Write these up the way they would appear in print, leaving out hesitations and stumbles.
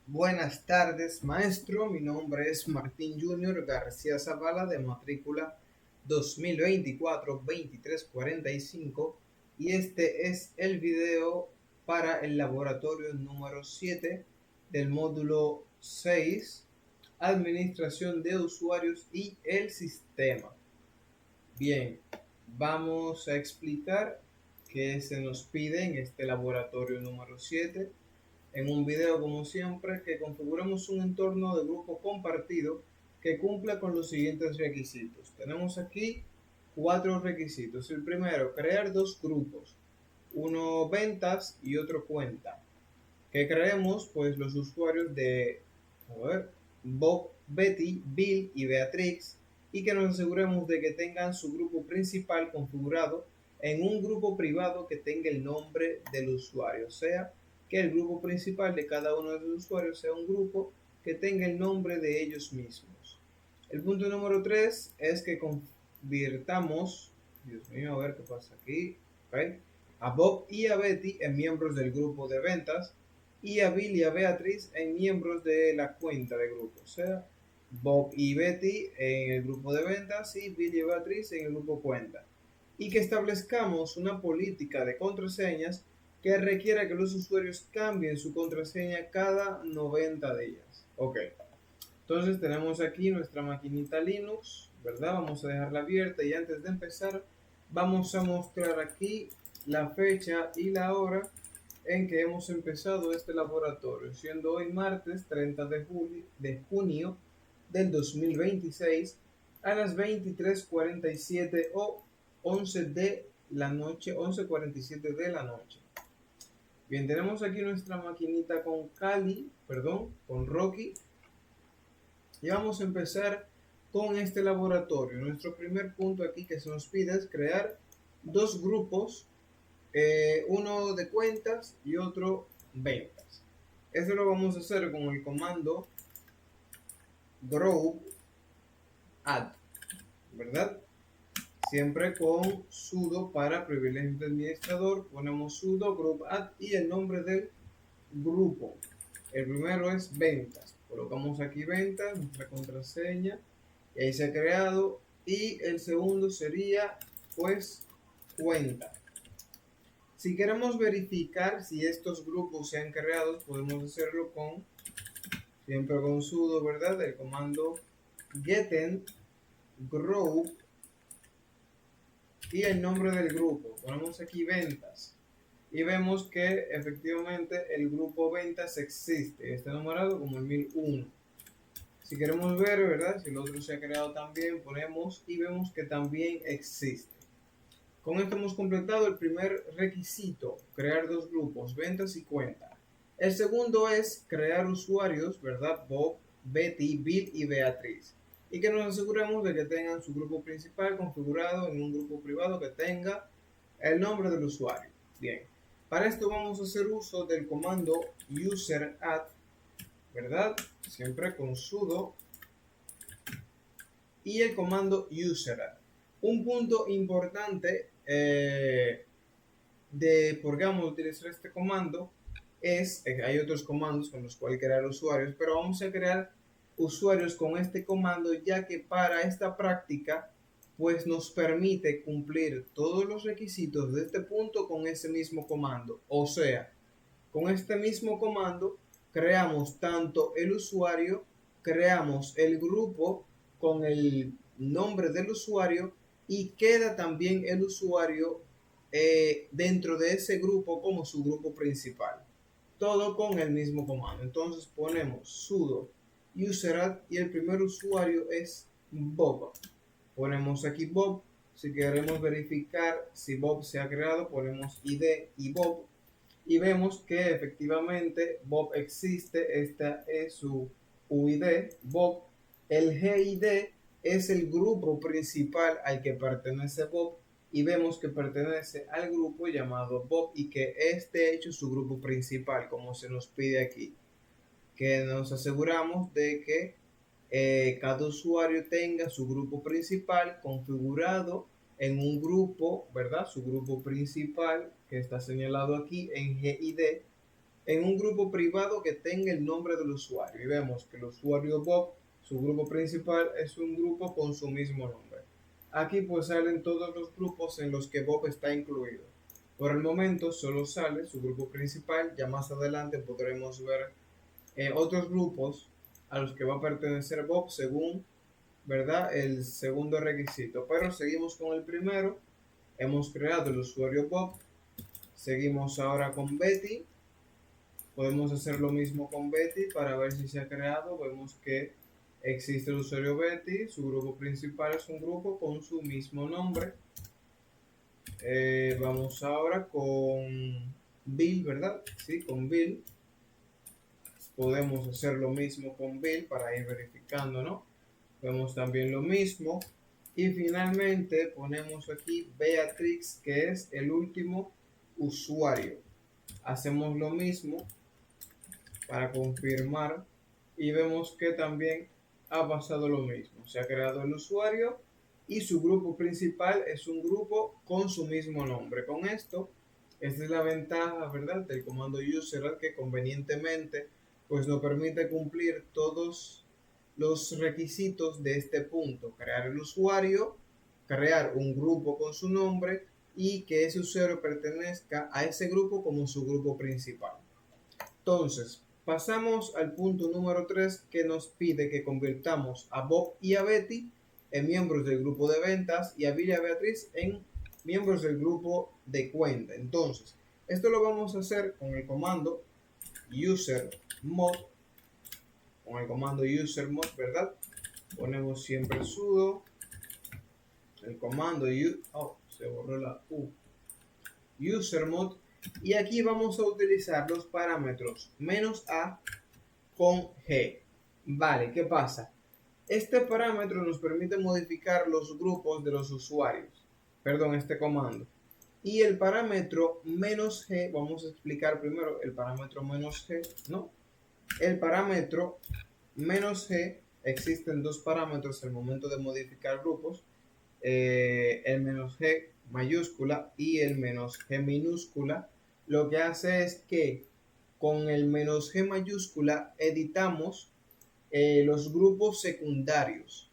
Buenas tardes, maestro. Mi nombre es Martín Junior García Zavala de matrícula 2024-2345 y este es el video para el laboratorio número 7 del módulo 6, Administración de usuarios y el sistema. Bien, vamos a explicar qué se nos pide en este laboratorio número 7 en un video, como siempre, que configuremos un entorno de grupo compartido que cumpla con los siguientes requisitos. Tenemos aquí 4 requisitos. El primero, crear 2 grupos, uno ventas y otro cuenta, que creemos pues los usuarios de Bob, Betty, Bill y Beatrix, y que nos aseguremos de que tengan su grupo principal configurado en un grupo privado que tenga el nombre del usuario, o sea, que el grupo principal de cada uno de los usuarios sea un grupo que tenga el nombre de ellos mismos. El punto número 3 es que convirtamos, Dios mío, a ver qué pasa aquí, ¿okay?, a Bob y a Betty en miembros del grupo de ventas y a Bill y a Beatriz en miembros de la cuenta de grupo, o sea, Bob y Betty en el grupo de ventas y Bill y Beatriz en el grupo cuenta. Y que establezcamos una política de contraseñas que requiera que los usuarios cambien su contraseña cada 90 días. Ok, entonces tenemos aquí nuestra maquinita Linux, ¿verdad? Vamos a dejarla abierta y antes de empezar vamos a mostrar aquí la fecha y la hora en que hemos empezado este laboratorio, siendo hoy martes 30 de junio del 2026 a las 23:47 o 11 de la noche, 11:47 de la noche. Bien, tenemos aquí nuestra maquinita con con Rocky, y vamos a empezar con este laboratorio. Nuestro primer punto aquí que se nos pide es crear 2 grupos, uno de cuentas y otro ventas. Esto lo vamos a hacer con el comando group add, ¿verdad? Siempre con sudo para privilegios de administrador, ponemos sudo group add y el nombre del grupo. El primero es ventas, colocamos aquí ventas, nuestra contraseña, y ahí se ha creado. Y el segundo sería pues cuenta. Si queremos verificar si estos grupos se han creado, podemos hacerlo siempre con sudo, ¿verdad? El comando geten group y el nombre del grupo. Ponemos aquí ventas y vemos que efectivamente el grupo ventas existe. Está numerado como el 1001. Si queremos ver, ¿verdad?, si el otro se ha creado también, ponemos y vemos que también existe. Con esto hemos completado el primer requisito, crear 2 grupos, ventas y cuenta. El segundo es crear usuarios, ¿verdad? Bob, Betty, Bill y Beatriz. Y que nos aseguremos de que tengan su grupo principal configurado en un grupo privado que tenga el nombre del usuario. Bien, para esto vamos a hacer uso del comando UserAdd, ¿verdad? Siempre con sudo y el comando UserAdd. Un punto importante de por qué vamos a utilizar este comando es, hay otros comandos con los cuales crear usuarios, pero vamos a crear usuarios con este comando, ya que para esta práctica pues nos permite cumplir todos los requisitos de este punto con ese mismo comando. O sea, con este mismo comando creamos tanto el usuario, creamos el grupo con el nombre del usuario y queda también el usuario dentro de ese grupo como su grupo principal. Todo con el mismo comando. Entonces ponemos sudo userat y el primer usuario es Bob. Ponemos aquí Bob. Si queremos verificar si Bob se ha creado, ponemos id y Bob y vemos que efectivamente Bob existe. Esta es su UID, Bob. El GID es el grupo principal al que pertenece Bob y vemos que pertenece al grupo llamado Bob y que es de hecho su grupo principal, como se nos pide aquí, que nos aseguramos de que cada usuario tenga su grupo principal configurado en un grupo, ¿verdad? Su grupo principal que está señalado aquí en GID, en un grupo privado que tenga el nombre del usuario. Y vemos que el usuario Bob, su grupo principal, es un grupo con su mismo nombre. Aquí pues salen todos los grupos en los que Bob está incluido. Por el momento solo sale su grupo principal, ya más adelante podremos ver otros grupos a los que va a pertenecer Bob según, ¿verdad?, el segundo requisito. Pero seguimos con el primero. Hemos creado el usuario Bob. Seguimos ahora con Betty. Podemos hacer lo mismo con Betty para ver si se ha creado. Vemos que existe el usuario Betty. Su grupo principal es un grupo con su mismo nombre. Vamos ahora con Bill, ¿verdad? Sí, con Bill. Podemos hacer lo mismo con Bill para ir verificando, ¿no? Vemos también lo mismo. Y finalmente ponemos aquí Beatrix, que es el último usuario. Hacemos lo mismo para confirmar y vemos que también ha pasado lo mismo. Se ha creado el usuario y su grupo principal es un grupo con su mismo nombre. Con esto, esta es la ventaja, ¿verdad?, del comando user, que convenientemente pues nos permite cumplir todos los requisitos de este punto: crear el usuario, crear un grupo con su nombre y que ese usuario pertenezca a ese grupo como su grupo principal. Entonces, pasamos al punto número 3, que nos pide que convirtamos a Bob y a Betty en miembros del grupo de ventas y a Bill y a Beatriz en miembros del grupo de cuenta. Entonces, esto lo vamos a hacer con el comando usermod, ¿verdad? Ponemos siempre sudo, el comando se borró la usermod, y aquí vamos a utilizar los parámetros "-a" con G. Vale, ¿qué pasa? Este parámetro nos permite modificar los grupos de los usuarios. Perdón, este comando. Y el parámetro "-g", vamos a explicar primero el parámetro "-g", ¿no? El parámetro "-g", existen dos parámetros al momento de modificar grupos, el "-g" mayúscula y el "-g" minúscula. Lo que hace es que con el "-g" mayúscula editamos los grupos secundarios.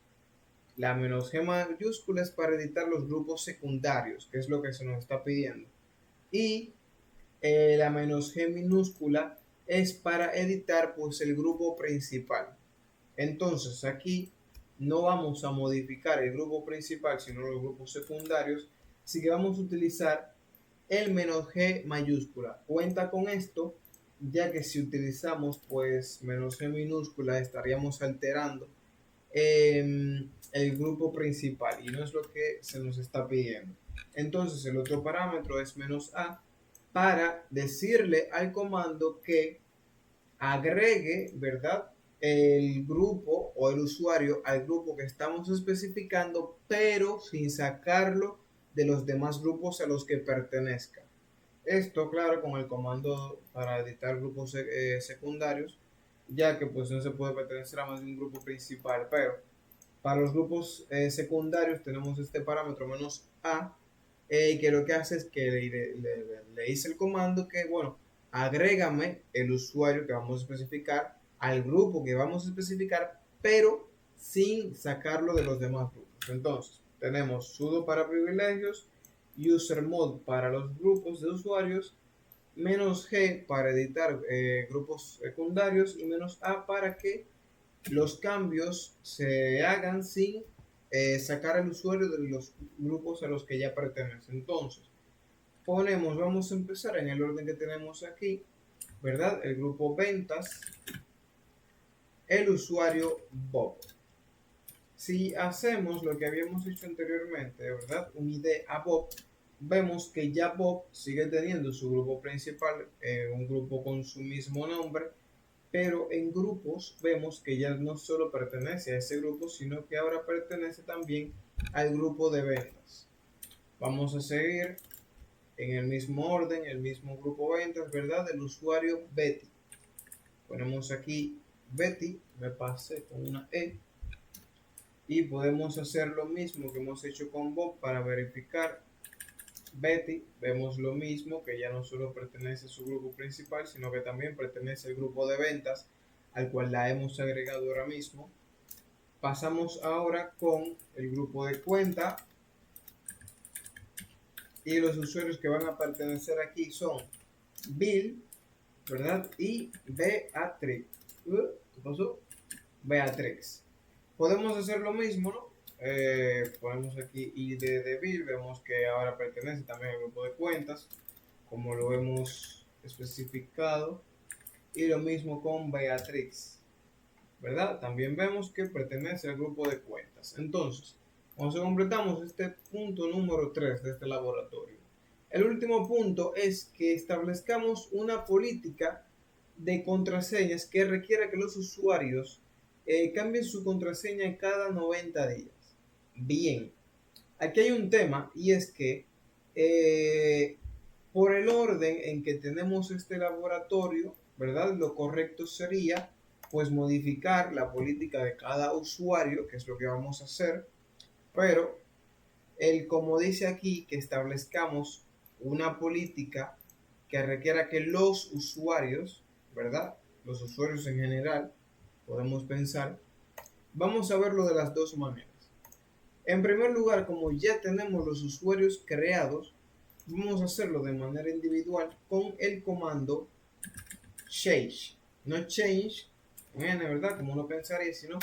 La "-g" mayúscula es para editar los grupos secundarios, que es lo que se nos está pidiendo. Y la "-g" minúscula es para editar pues el grupo principal. Entonces aquí no vamos a modificar el grupo principal, sino los grupos secundarios. Así que vamos a utilizar el "-g" mayúscula. Cuenta con esto, ya que si utilizamos pues "-g" minúscula estaríamos alterando el grupo principal y no es lo que se nos está pidiendo. Entonces el otro parámetro es "-a", para decirle al comando que agregue, ¿verdad?, el grupo o el usuario al grupo que estamos especificando, pero sin sacarlo de los demás grupos a los que pertenezca. Esto, claro, con el comando para editar grupos secundarios, ya que pues no se puede pertenecer a más de un grupo principal. Pero para los grupos secundarios tenemos este parámetro "-a", que lo que hace es que le dice el comando que, bueno, agrégame el usuario que vamos a especificar al grupo que vamos a especificar, pero sin sacarlo de los demás grupos. Entonces, tenemos sudo para privilegios, usermod para los grupos de usuarios, "-g" para editar grupos secundarios y "-a" para que los cambios se hagan sin sacar al usuario de los grupos a los que ya pertenece. Entonces, vamos a empezar en el orden que tenemos aquí, ¿verdad? El grupo ventas, el usuario Bob. Si hacemos lo que habíamos hecho anteriormente, ¿verdad?, un ID a Bob, vemos que ya Bob sigue teniendo su grupo principal, un grupo con su mismo nombre, pero en grupos vemos que ya no solo pertenece a ese grupo, sino que ahora pertenece también al grupo de ventas. Vamos a seguir en el mismo orden, el mismo grupo ventas, ¿verdad?, del usuario Betty. Ponemos aquí Betty, me pasé con una E, y podemos hacer lo mismo que hemos hecho con Bob para verificar Betty, vemos lo mismo, que ya no solo pertenece a su grupo principal, sino que también pertenece al grupo de ventas, al cual la hemos agregado ahora mismo. Pasamos ahora con el grupo de cuenta, y los usuarios que van a pertenecer aquí son Bill, ¿verdad? Y Beatrix. ¿Qué pasó? Beatrix. Podemos hacer lo mismo, ¿no? Ponemos aquí ID de Bill, vemos que ahora pertenece también al grupo de cuentas, como lo hemos especificado, y lo mismo con Beatrix, ¿verdad? También vemos que pertenece al grupo de cuentas. Entonces, cuando completamos este punto número 3 de este laboratorio, el último punto es que establezcamos una política de contraseñas que requiera que los usuarios cambien su contraseña cada 90 días. Bien, aquí hay un tema, y es que por el orden en que tenemos este laboratorio, ¿verdad? Lo correcto sería pues modificar la política de cada usuario, que es lo que vamos a hacer, pero como dice aquí, que establezcamos una política que requiera que los usuarios, ¿verdad? Los usuarios en general, podemos pensar, vamos a verlo de las dos maneras. En primer lugar, como ya tenemos los usuarios creados, vamos a hacerlo de manera individual con el comando change. No change, ¿verdad? Como uno pensaría, sino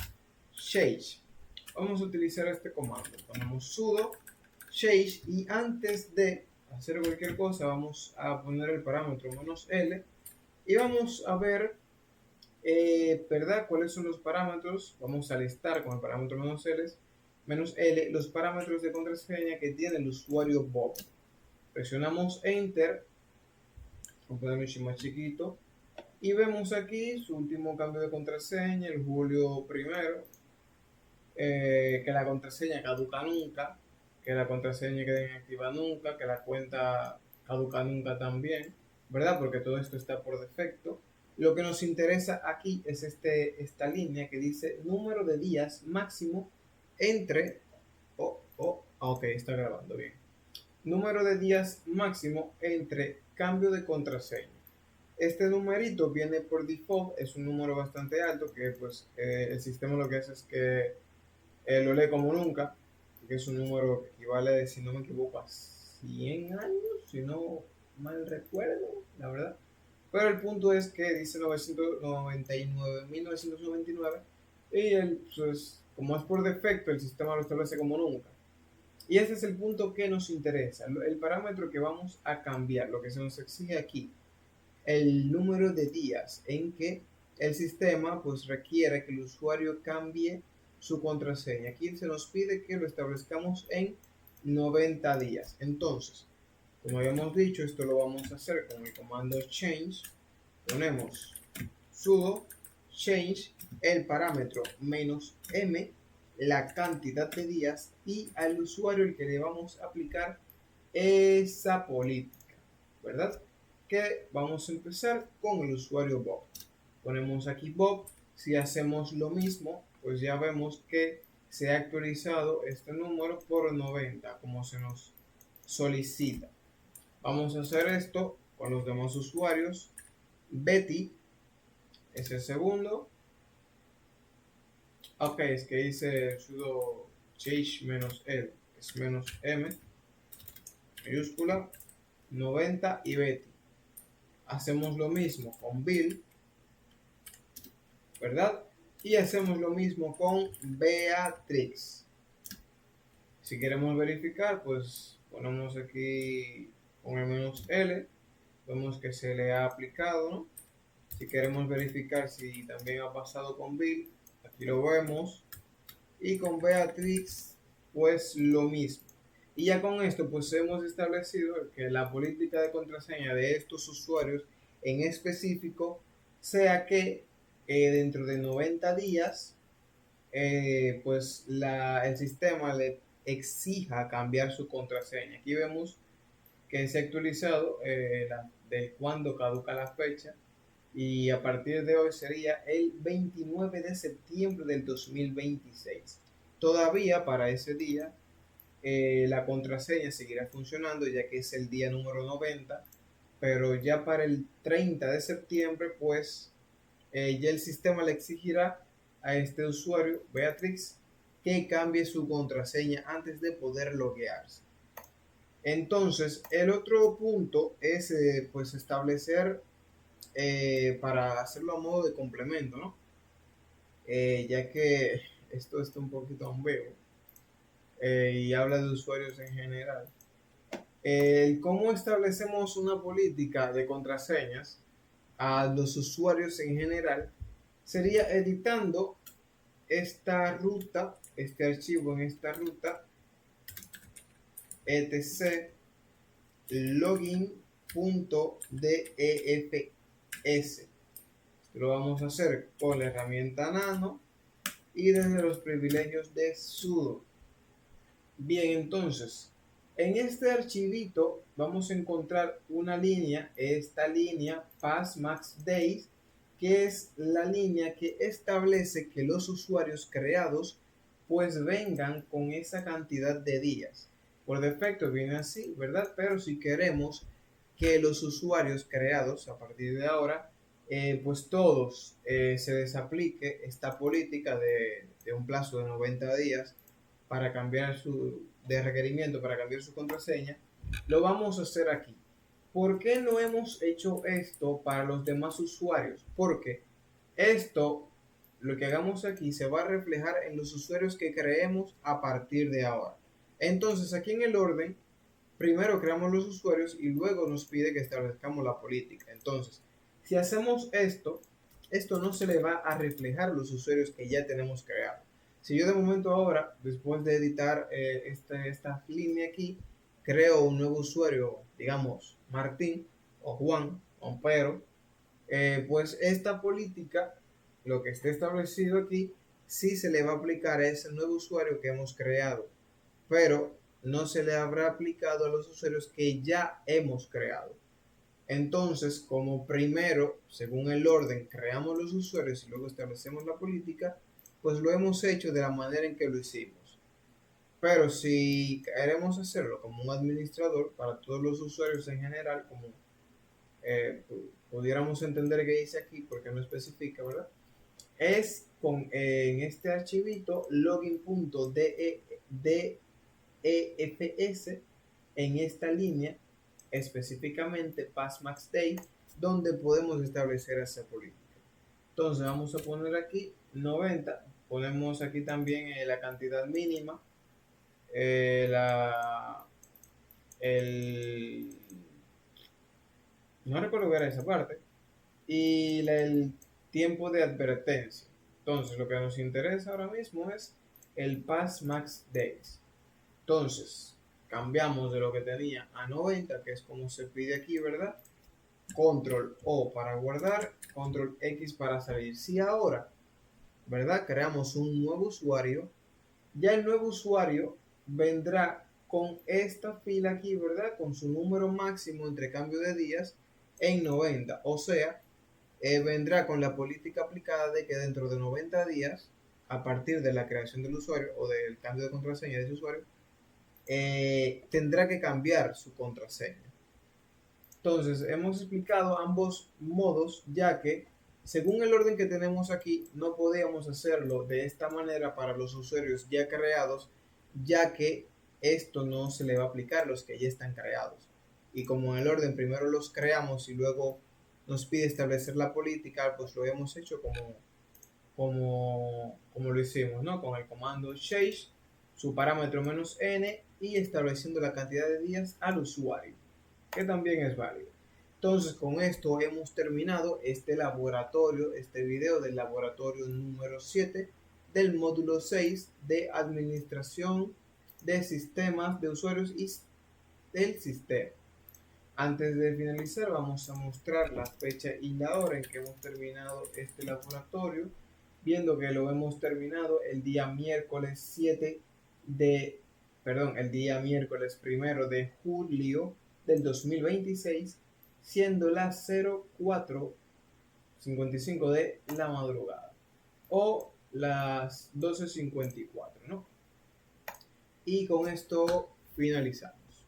change. Vamos a utilizar este comando. Ponemos sudo change y antes de hacer cualquier cosa vamos a poner el parámetro "-l" y vamos a ver, ¿verdad? ¿Cuáles son los parámetros? Vamos a listar con el parámetro "-l" los parámetros de contraseña que tiene el usuario Bob. Presionamos Enter, vamos a ponerlo más chiquito, y vemos aquí su último cambio de contraseña, el julio 1, que la contraseña caduca nunca, que la contraseña queda inactiva nunca, que la cuenta caduca nunca también, ¿verdad? Porque todo esto está por defecto. Lo que nos interesa aquí es esta línea que dice número de días máximo entre... ok, está grabando bien. Número de días máximo entre cambio de contraseña. Este numerito viene por default, es un número bastante alto que pues el sistema lo que hace es que lo lee como nunca, que es un número que equivale, si no me equivoco, a 100 años, si no mal recuerdo, la verdad. Pero el punto es que dice 999.999 y pues, como es por defecto, el sistema lo establece como nunca. Y ese es el punto que nos interesa, el parámetro que vamos a cambiar, lo que se nos exige aquí, el número de días en que el sistema pues requiere que el usuario cambie su contraseña. Aquí se nos pide que lo establezcamos en 90 días. Entonces, como habíamos dicho, esto lo vamos a hacer con el comando change. Ponemos sudo change el parámetro "-m", la cantidad de días y al usuario el que le vamos a aplicar esa política, ¿verdad? Que vamos a empezar con el usuario Bob. Ponemos aquí Bob. Si hacemos lo mismo, pues ya vemos que se ha actualizado este número por 90, como se nos solicita. Vamos a hacer esto con los demás usuarios. Betty es el segundo. Ok, es que dice sudo change "-l", es "-m", mayúscula, 90 y Betty. Hacemos lo mismo con Bill, ¿verdad? Y hacemos lo mismo con Beatrix. Si queremos verificar, pues ponemos aquí con el "-l", vemos que se le ha aplicado, ¿no? Si queremos verificar si también ha pasado con Bill, aquí lo vemos. Y con Beatrix, pues lo mismo. Y ya con esto, pues hemos establecido que la política de contraseña de estos usuarios en específico sea que dentro de 90 días, pues el sistema le exija cambiar su contraseña. Aquí vemos que se ha actualizado de cuando caduca la fecha, y a partir de hoy sería el 29 de septiembre del 2026. Todavía para ese día la contraseña seguirá funcionando ya que es el día número 90, pero ya para el 30 de septiembre pues ya el sistema le exigirá a este usuario, Beatrix, que cambie su contraseña antes de poder loguearse. Entonces, el otro punto es pues establecer, para hacerlo a modo de complemento, ¿no? Ya que esto está un poquito ambiguo y habla de usuarios en general. ¿Cómo establecemos una política de contraseñas a los usuarios en general? Sería editando esta ruta, este archivo en esta ruta, etc login.defs. Lo vamos a hacer con la herramienta nano y desde los privilegios de sudo. Bien, entonces, en este archivito vamos a encontrar una línea, esta línea passmaxdays, que es la línea que establece que los usuarios creados pues vengan con esa cantidad de días. Por defecto viene así, ¿verdad? Pero si queremos que los usuarios creados a partir de ahora, pues todos se desaplique esta política de un plazo de 90 días para cambiar de requerimiento para cambiar su contraseña, lo vamos a hacer aquí. ¿Por qué no hemos hecho esto para los demás usuarios? Porque esto, lo que hagamos aquí, se va a reflejar en los usuarios que creemos a partir de ahora. Entonces, aquí en el orden, primero creamos los usuarios y luego nos pide que establezcamos la política. Entonces, si hacemos esto, esto no se le va a reflejar a los usuarios que ya tenemos creados. Si yo de momento ahora, después de editar esta línea aquí, creo un nuevo usuario, digamos Martín o Juan o Pedro, pues esta política, lo que esté establecido aquí, sí se le va a aplicar a ese nuevo usuario que hemos creado, pero no se le habrá aplicado a los usuarios que ya hemos creado. Entonces, como primero, según el orden, creamos los usuarios y luego establecemos la política, pues lo hemos hecho de la manera en que lo hicimos. Pero si queremos hacerlo como un administrador para todos los usuarios en general, como pudiéramos entender que dice aquí, porque no especifica, ¿verdad? Es en este archivito login.defs, en esta línea específicamente passmaxday, donde podemos establecer esa política. Entonces vamos a poner aquí 90, ponemos aquí también la cantidad mínima, el, no recuerdo ver esa parte, y el tiempo de advertencia. Entonces lo que nos interesa ahora mismo es el passmaxdays. Entonces cambiamos de lo que tenía a 90, que es como se pide aquí, ¿verdad? Control O para guardar, Control X para salir. Si ahora, ¿verdad? Creamos un nuevo usuario, ya el nuevo usuario vendrá con esta fila aquí, ¿verdad? Con su número máximo entre cambio de días en 90. O sea, vendrá con la política aplicada de que dentro de 90 días, a partir de la creación del usuario o del cambio de contraseña de ese usuario, tendrá que cambiar su contraseña. Entonces, hemos explicado ambos modos, ya que según el orden que tenemos aquí, no podíamos hacerlo de esta manera para los usuarios ya creados, ya que esto no se le va a aplicar a los que ya están creados. Y como en el orden primero los creamos y luego nos pide establecer la política, pues lo hemos hecho como lo hicimos, ¿no? Con el comando change, su parámetro "-n", y estableciendo la cantidad de días al usuario, que también es válido. Entonces, con esto hemos terminado este laboratorio, este video del laboratorio número 7 del módulo 6 de administración de sistemas de usuarios y del sistema. Antes de finalizar, vamos a mostrar la fecha y la hora en que hemos terminado este laboratorio, viendo que lo hemos terminado el día miércoles 1 de julio del 2026, siendo las 04:55 de la madrugada o las 12:54, ¿no? Y con esto finalizamos.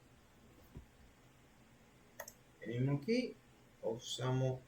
Venimos aquí, pausamos